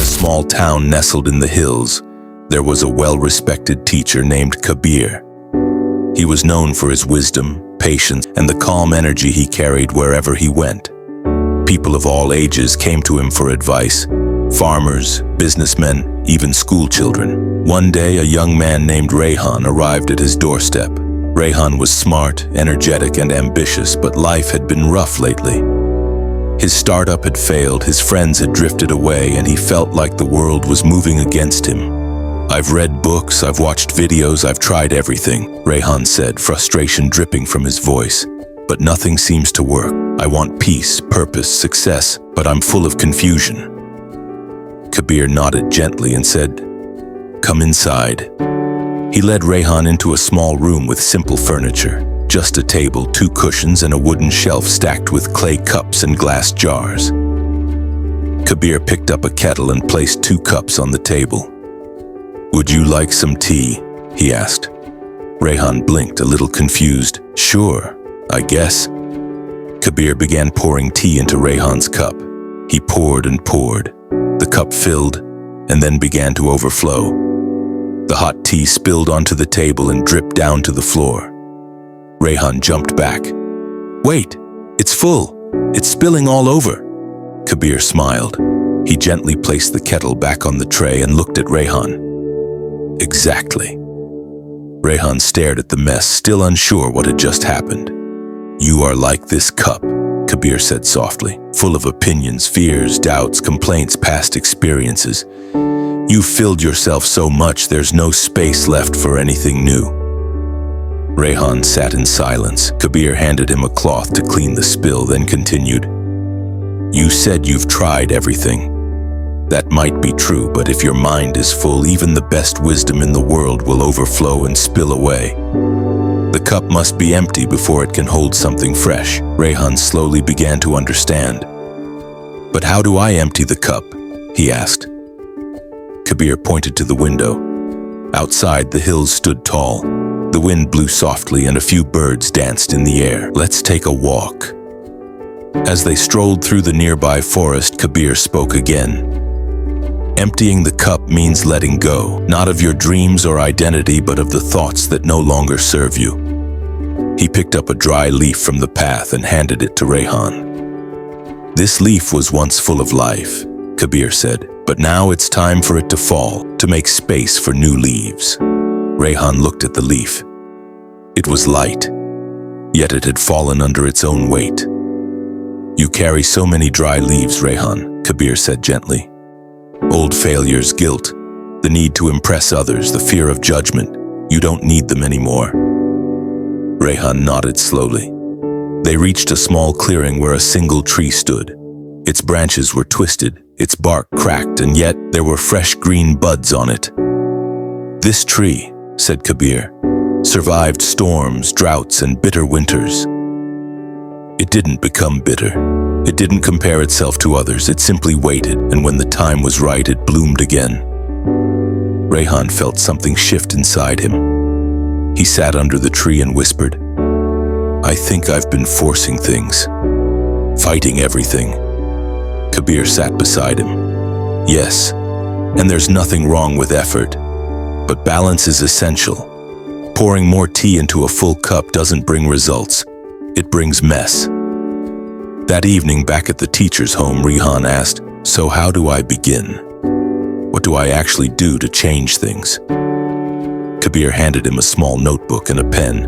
a small town nestled in the hills, there was a well-respected teacher named Kabir. He was known for his wisdom, patience, and the calm energy he carried wherever he went. People of all ages came to him for advice: farmers, businessmen, even school children. One day, a young man named Rehan arrived at his doorstep. Rehan was smart, energetic, and ambitious, but life had been rough lately. His startup had failed, his friends had drifted away, and he felt like the world was moving against him. "I've read books, I've watched videos, I've tried everything," Rehan said, frustration dripping from his voice. "But nothing seems to work. I want peace, purpose, success, but I'm full of confusion." Kabir nodded gently and said, "Come inside." He led Rehan into a small room with simple furniture. Just a table, 2 cushions, and a wooden shelf stacked with clay cups and glass jars. Kabir picked up a kettle and placed 2 cups on the table. "Would you like some tea?" he asked. Rehan blinked, a little confused. "Sure, I guess." Kabir began pouring tea into Rehan's cup. He poured and poured. The cup filled and then began to overflow. The hot tea spilled onto the table and dripped down to the floor. Rehan jumped back. "Wait, it's full. It's spilling all over." Kabir smiled. He gently placed the kettle back on the tray and looked at Rehan. "Exactly." Rehan stared at the mess, still unsure what had just happened. "You are like this cup," Kabir said softly, "full of opinions, fears, doubts, complaints, past experiences. You've filled yourself so much there's no space left for anything new." Rehan sat in silence. Kabir handed him a cloth to clean the spill, then continued, "You said you've tried everything. That might be true, but if your mind is full, even the best wisdom in the world will overflow and spill away. The cup must be empty before it can hold something fresh." Rehan slowly began to understand. "But how do I empty the cup?" he asked. Kabir pointed to the window. Outside, the hills stood tall. The wind blew softly and a few birds danced in the air. "Let's take a walk." As they strolled through the nearby forest, Kabir spoke again. "Emptying the cup means letting go, not of your dreams or identity, but of the thoughts that no longer serve you." He picked up a dry leaf from the path and handed it to Rehan. "This leaf was once full of life," Kabir said, "but now it's time for it to fall, to make space for new leaves." Rehan looked at the leaf. It was light, yet it had fallen under its own weight. "You carry so many dry leaves, Rehan," Kabir said gently. "Old failures, guilt, the need to impress others, the fear of judgment. You don't need them anymore." Rehan nodded slowly. They reached a small clearing where a single tree stood. Its branches were twisted, its bark cracked, and yet there were fresh green buds on it. "This tree," said Kabir, "survived storms, droughts, and bitter winters. It didn't become bitter. It didn't compare itself to others. It simply waited, and when the time was right, it bloomed again." Rehan felt something shift inside him. He sat under the tree and whispered, "I think I've been forcing things, fighting everything." Kabir sat beside him. "Yes, and there's nothing wrong with effort, but balance is essential. Pouring more tea into a full cup doesn't bring results. It brings mess." That evening, back at the teacher's home, Rehan asked, "So how do I begin? What do I actually do to change things?" Kabir handed him a small notebook and a pen.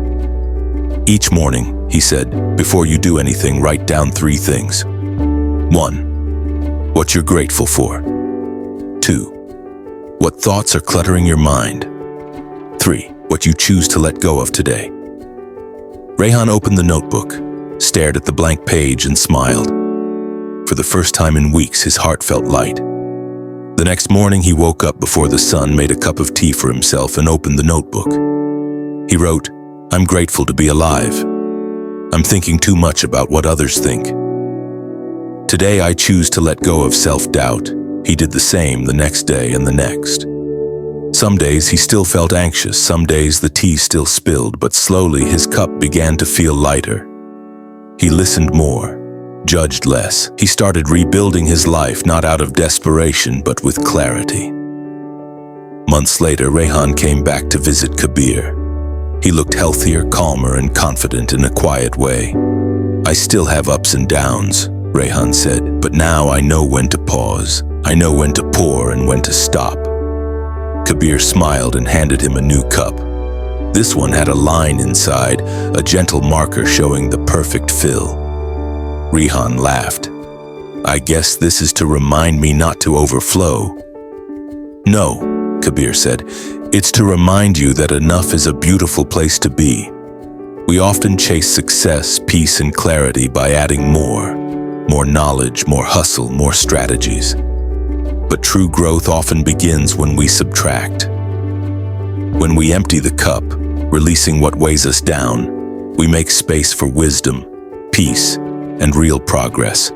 "Each morning," he said, "before you do anything, write down 3 things. 1. What you're grateful for. 2. What thoughts are cluttering your mind. 3. What you choose to let go of today." Rehan opened the notebook, stared at the blank page, and smiled. For the first time in weeks, his heart felt light. The next morning, he woke up before the sun, made a cup of tea for himself, and opened the notebook. He wrote, "I'm grateful to be alive. I'm thinking too much about what others think. Today, I choose to let go of self-doubt." He did the same the next day and the next. Some days he still felt anxious, some days the tea still spilled, but slowly his cup began to feel lighter. He listened more, judged less. He started rebuilding his life not out of desperation but with clarity. Months later, Rehan came back to visit Kabir. He looked healthier, calmer, and confident in a quiet way. "I still have ups and downs," Rehan said, "but now I know when to pause. I know when to pour and when to stop." Kabir smiled and handed him a new cup. This one had a line inside, a gentle marker showing the perfect fill. Rehan laughed. "I guess this is to remind me not to overflow." "No," Kabir said, "it's to remind you that enough is a beautiful place to be." We often chase success, peace, and clarity by adding more knowledge, more hustle, more strategies. But true growth often begins when we subtract. When we empty the cup, releasing what weighs us down, we make space for wisdom, peace, and real progress.